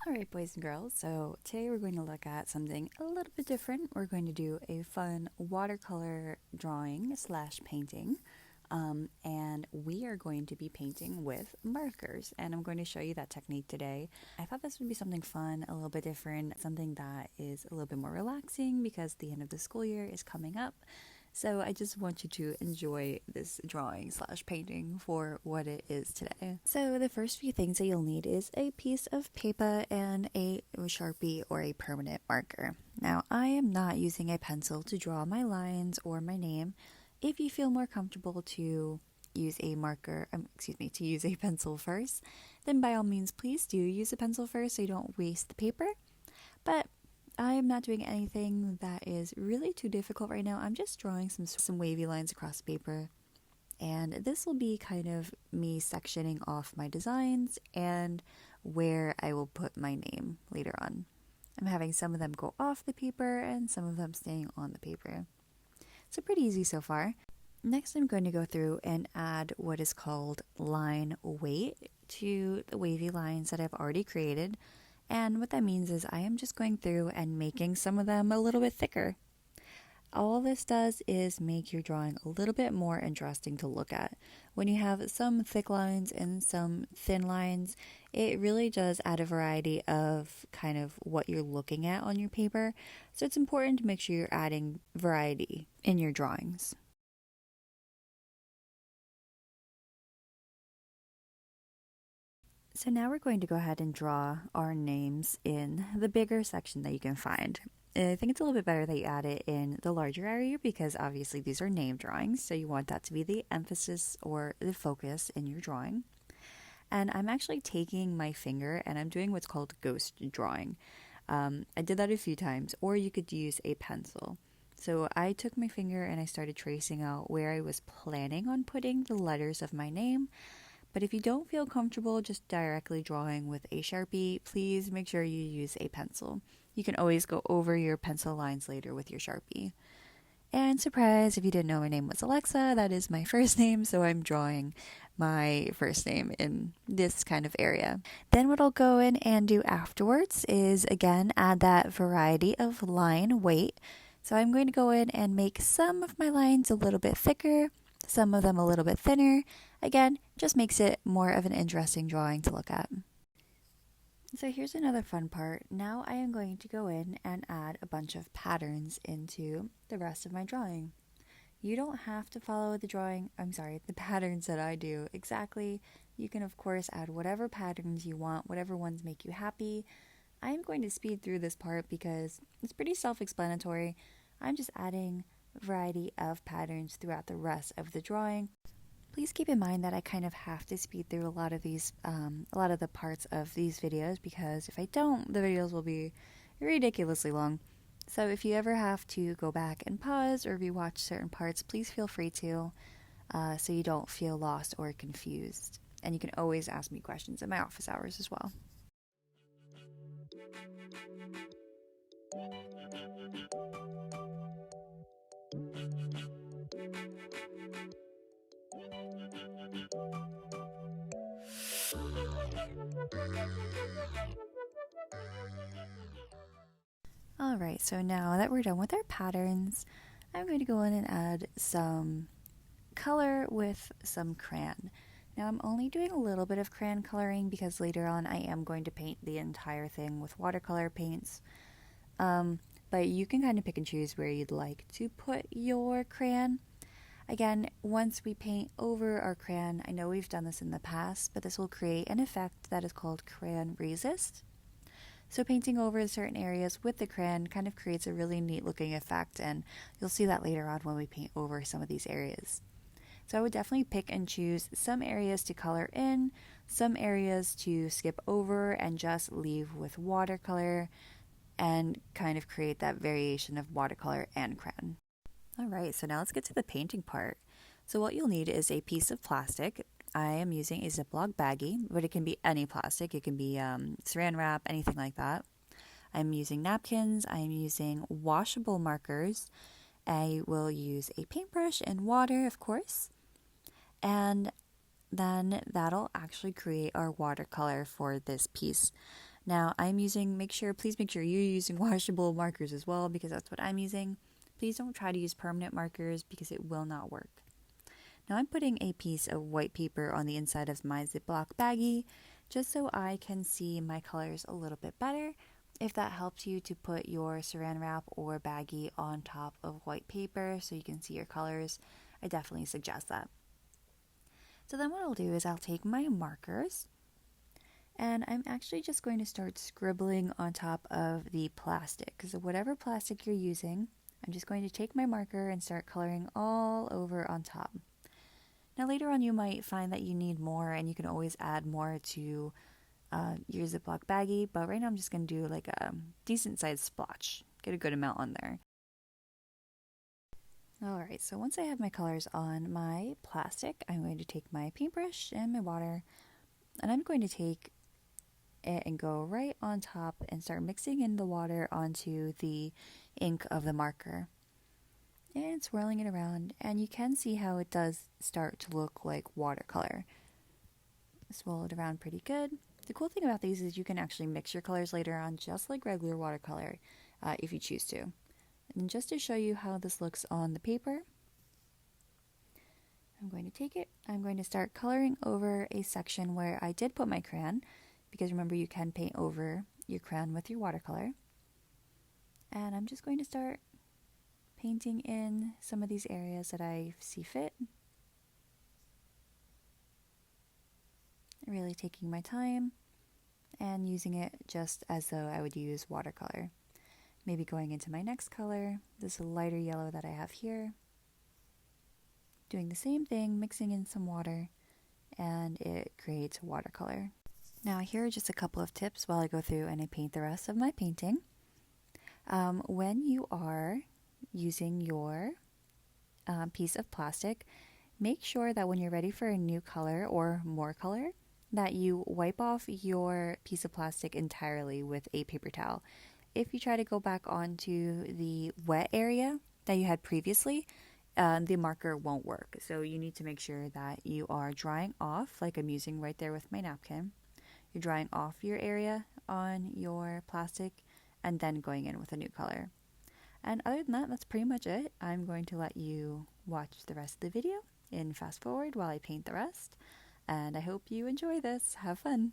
Alright, boys and girls, so today we're going to look at something a little bit different. We're going to do a fun watercolor drawing slash painting, and we are going to be painting with markers, and I'm going to show you that technique today. I thought this would be something fun, a little bit different, something that is a little bit more relaxing because the end of the school year is coming up. So I just want you to enjoy this drawing slash painting for what it is today. So the first few things that you'll need is a piece of paper and a Sharpie or a permanent marker. Now I am not using a pencil to draw my lines or my name. If you feel more comfortable to use a to use a pencil first, then by all means please do use a pencil first so you don't waste the paper. But I'm not doing anything that is really too difficult right now. I'm just drawing some wavy lines across paper. And this will be kind of me sectioning off my designs and where I will put my name later on. I'm having some of them go off the paper and some of them staying on the paper. So pretty easy so far. Next, I'm going to go through and add what is called line weight to the wavy lines that I've already created. And what that means is I am just going through and making some of them a little bit thicker. All this does is make your drawing a little bit more interesting to look at. When you have some thick lines and some thin lines, it really does add a variety of kind of what you're looking at on your paper. So it's important to make sure you're adding variety in your drawings. So now we're going to go ahead and draw our names in the bigger section that you can find. I think it's a little bit better that you add it in the larger area because obviously these are name drawings, so you want that to be the emphasis or the focus in your drawing. And I'm actually taking my finger and I'm doing what's called ghost drawing. I did that a few times, or you could use a pencil. So I took my finger and I started tracing out where I was planning on putting the letters of my name. But if you don't feel comfortable just directly drawing with a Sharpie, please make sure you use a pencil. You can always go over your pencil lines later with your Sharpie. And surprise, if you didn't know my name was Alexa, that is my first name, so I'm drawing my first name in this kind of area. Then what I'll go in and do afterwards is again add that variety of line weight. So I'm going to go in and make some of my lines a little bit thicker, some of them a little bit thinner. Again, just makes it more of an interesting drawing to look at. So here's another fun part. Now I am going to go in and add a bunch of patterns into the rest of my drawing. You don't have to follow the patterns that I do exactly. You can of course add whatever patterns you want, whatever ones make you happy. I am going to speed through this part because it's pretty self-explanatory. I'm just adding a variety of patterns throughout the rest of the drawing. Please keep in mind that I kind of have to speed through a lot of the parts of these videos because if I don't, the videos will be ridiculously long. So if you ever have to go back and pause or rewatch certain parts, please feel free to, so you don't feel lost or confused. And you can always ask me questions in my office hours as well. Alright, so now that we're done with our patterns, I'm going to go in and add some color with some crayon. Now I'm only doing a little bit of crayon coloring because later on I am going to paint the entire thing with watercolor paints. But you can kind of pick and choose where you'd like to put your crayon. Again, once we paint over our crayon, I know we've done this in the past, but this will create an effect that is called crayon resist. So painting over certain areas with the crayon kind of creates a really neat looking effect, and you'll see that later on when we paint over some of these areas. So I would definitely pick and choose some areas to color in, some areas to skip over and just leave with watercolor and kind of create that variation of watercolor and crayon. Alright, so now let's get to the painting part. So what you'll need is a piece of plastic. I am using a Ziploc baggie, but it can be any plastic. It can be saran wrap, anything like that. I'm using napkins. I'm using washable markers. I will use a paintbrush and water, of course. And then that'll actually create our watercolor for this piece. Now please make sure you're using washable markers as well, because that's what I'm using. Please don't try to use permanent markers because it will not work. Now I'm putting a piece of white paper on the inside of my Ziploc baggie just so I can see my colors a little bit better. If that helps you to put your saran wrap or baggie on top of white paper so you can see your colors, I definitely suggest that. So then what I'll do is I'll take my markers and I'm actually just going to start scribbling on top of the plastic. So whatever plastic you're using, I'm just going to take my marker and start coloring all over on top. Now later on you might find that you need more and you can always add more to your Ziploc baggie, but right now I'm just going to do like a decent sized splotch. Get a good amount on there. Alright, so once I have my colors on my plastic, I'm going to take my paintbrush and my water, and I'm going to take it and go right on top and start mixing in the water onto the ink of the marker. And swirling it around, and you can see how it does start to look like watercolor. Swirl it around pretty good. The cool thing about these is you can actually mix your colors later on just like regular watercolor if you choose to. And just to show you how this looks on the paper, I'm going to take it, I'm going to start coloring over a section where I did put my crayon, because remember you can paint over your crayon with your watercolor. And I'm just going to start painting in some of these areas that I see fit. Really taking my time and using it just as though I would use watercolor. Maybe going into my next color, this lighter yellow that I have here. Doing the same thing, mixing in some water, and it creates watercolor. Now here are just a couple of tips while I go through and I paint the rest of my painting. When you are using your piece of plastic, make sure that when you're ready for a new color or more color, that you wipe off your piece of plastic entirely with a paper towel. If you try to go back onto the wet area that you had previously, the marker won't work. So you need to make sure that you are drying off, like I'm using right there with my napkin. You're drying off your area on your plastic and then going in with a new color. And other than that, that's pretty much it. I'm going to let you watch the rest of the video in fast forward while I paint the rest. And I hope you enjoy this. Have fun!